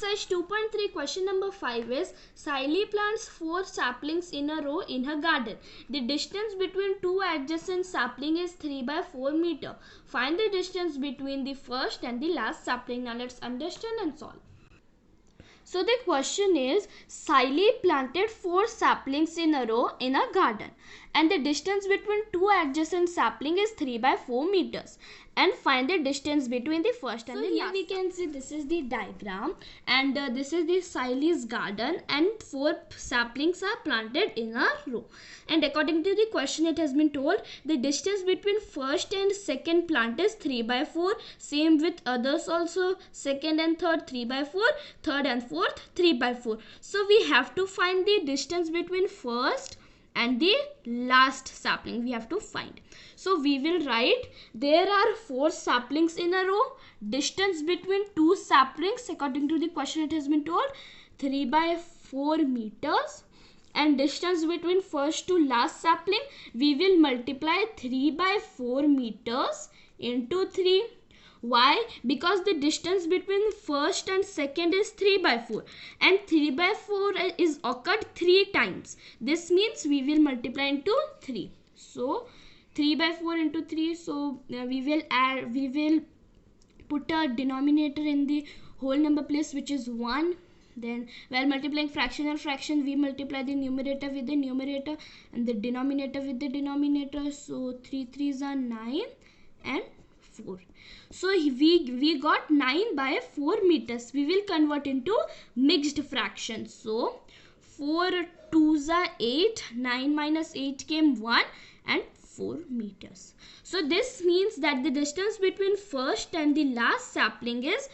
Exercise 2.3 question number 5 is Siley plants 4 saplings in a row in her garden. The distance between two adjacent saplings is 3 by 4 meter. Find the distance between the first and the last sapling. Now let's understand and solve. So the question is, Siley planted 4 saplings in a row in a garden and the distance between two adjacent saplings is 3 by 4 meters, and find the distance between the first and the last. So here we can see this is the diagram, and this is the Siley's garden and 4 saplings are planted in a row, and according to the question it has been told the distance between first and second plant is 3 by 4. Same with others also, second and third 3 by 4, third and fourth 3 by 4. So we have to find the distance between first and the last sapling we have to find. So we will write there are 4 saplings in a row. Distance between two saplings according to the question it has been told 3 by 4 meters. And distance between first to last sapling we will multiply 3 by 4 meters into 3. Why? Because the distance between first and second is 3 by 4 and 3 by 4 is occurred 3 times. This means we will multiply into 3. So 3 by 4 into 3. So we will put a denominator in the whole number place, which is 1. Then while multiplying fraction and fraction, we multiply the numerator with the numerator and the denominator with the denominator. So 3 3s are 9 and 4. So we got 9 by 4 meters. We will convert into mixed fractions. So 4 2s are 8. 9 minus 8 came 1 and 4 meters. So this means that the distance between first and the last sapling is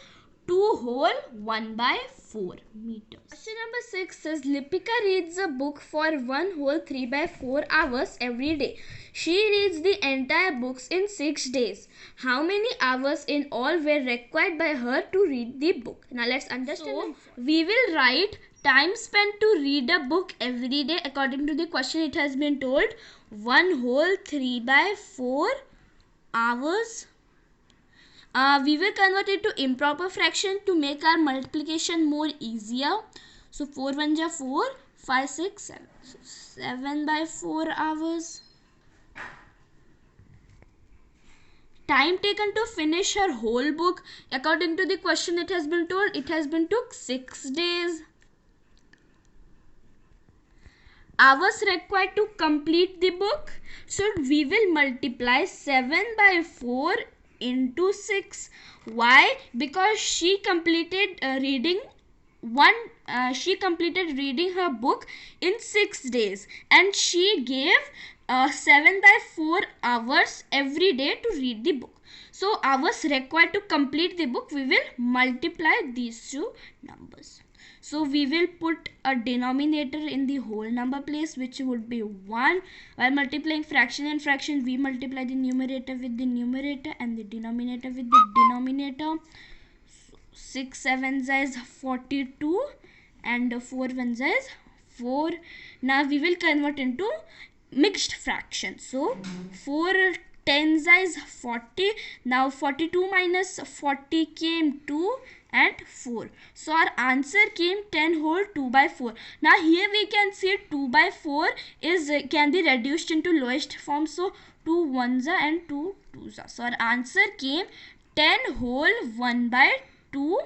2 whole 1 by 4 meters. Question number 6 says Lipika reads a book for 1 whole 3 by 4 hours every day. She reads the entire books in 6 days. How many hours in all were required by her to read the book? Now let's understand. So we will write time spent to read a book every day. According to the question it has been told 1 whole 3 by 4 hours. We will convert it to improper fraction to make our multiplication more easier. So 4 1 ja 4, 5 6 7. So 7 by 4 hours. Time taken to finish her whole book. According to the question it has been told it has been took 6 days. Hours required to complete the book. So we will multiply 7 by 4 into 6. Why? Because she completed reading her book in 6 days, and she gave 7 by 4 hours every day to read the book. So hours required to complete the book, we will multiply these two numbers. So we will put a denominator in the whole number place, which would be 1. While multiplying fraction and fraction, we multiply the numerator with the numerator and the denominator with the denominator. So 6 7s is 42 and 4 1s is 4. Now we will convert into mixed fraction. So 4 10s is 40. Now 42 minus 40 came 2 and 4. So our answer came 10 whole 2 by 4. Now here we can see 2 by 4 is can be reduced into lowest form. So 2 1s and 2 2s. So our answer came 10 whole 1 by 2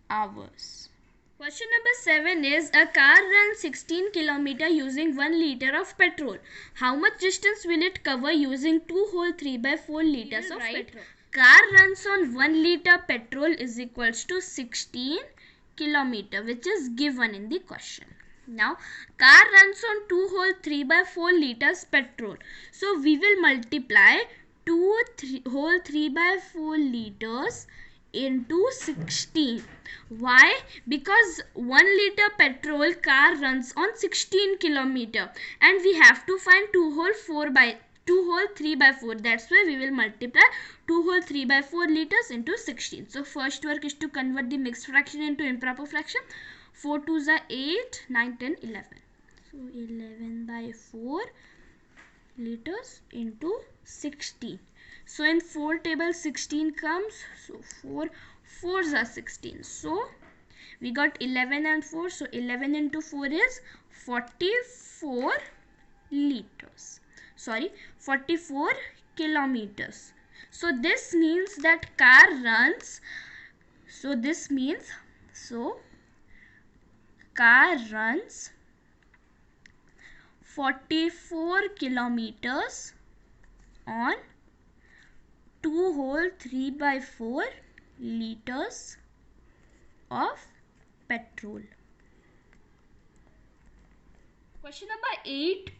hours. Question number 7 is a car runs 16 km using 1 liter of petrol. How much distance will it cover using 2 whole 3 by 4 liters of petrol? Car runs on 1 liter petrol is equals to 16 km, which is given in the question. Now car runs on 2 whole 3 by 4 liters petrol. So we will multiply 2 whole 3 by 4 liters into 16. Why? Because 1 liter petrol car runs on 16 km and we have to find 2 whole 3 by 4. That's why we will multiply 2 whole 3 by 4 liters into 16. So first work is to convert the mixed fraction into improper fraction. 4 2s are 8, 9 10 11. So 11 by 4 liters into 16. So in 4 table 16 comes. So 4 4s are 16. So We got 11 and 4. So 11 into 4 is 44 liters. Sorry, 44 kilometers. So this means that car runs. So this means, car runs 44 kilometers on 2 whole 3/4 liters of petrol. Question number 8.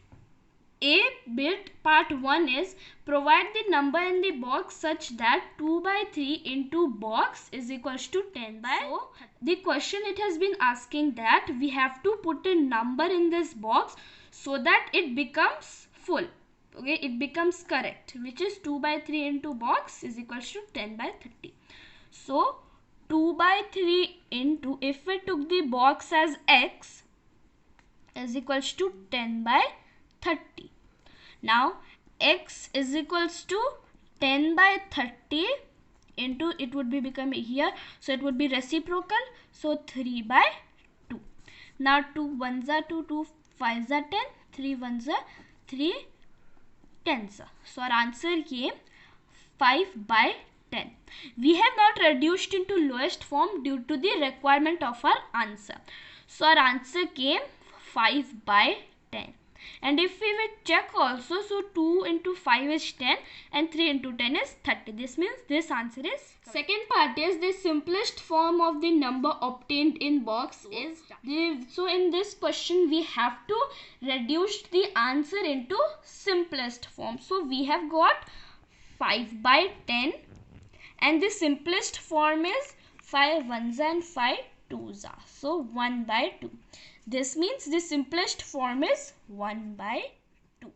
A bit part 1 is provide the number in the box such that 2/3 into box is equals to 10/. So the question it has been asking that we have to put a number in this box so that it becomes full. Okay, it becomes correct, which is 2/3 into box is equals to 10/30. So 2/3 into, if we took the box as x, is equals to 10/30. Now x is equals to 10/30 into, it would be becoming here, so it would be reciprocal, so 3/2. Now 2 1s are 2, 2 5s are 10, 3 1s are 3 10s. So our answer came 5/10. We have not reduced into lowest form due to the requirement of our answer. So our answer came 5/10. And if we will check also, so 2 into 5 is 10 and 3 into 10 is 30. This means this answer is correct. Second part is the simplest form of the number obtained in box is so in this question we have to reduce the answer into simplest form. So we have got 5/10 and the simplest form is 5 1s and 5 2s are. So 1/2. This means the simplest form is 1/2.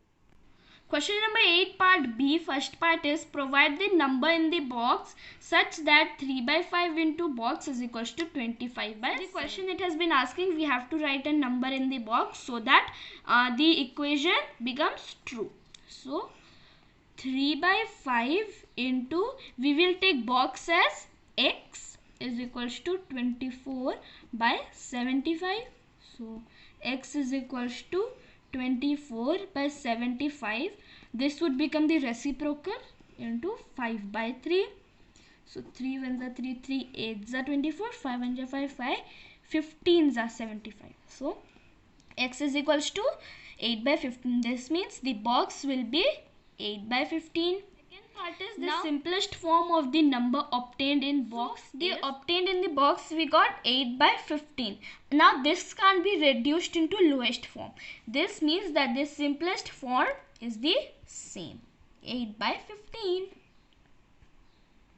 Question number 8 part B, first part is provide the number in the box such that 3/5 into box is equals to 25/7. The question it has been asking, we have to write a number in the box so that the equation becomes true. So 3/5 into, we will take box as x is equals to 24/75. So x is equals to 24/75. This would become the reciprocal into 5/3. So 3 1s are 3, 3 8s are 24, 5 1s are 5, 5 15s are 75. So x is equals to 8/15. This means the box will be 8/15. Part is the simplest form of the number obtained in box. So the obtained in the box we got 8/15. Now this can't be reduced into lowest form. This means that the simplest form is the same, 8/15.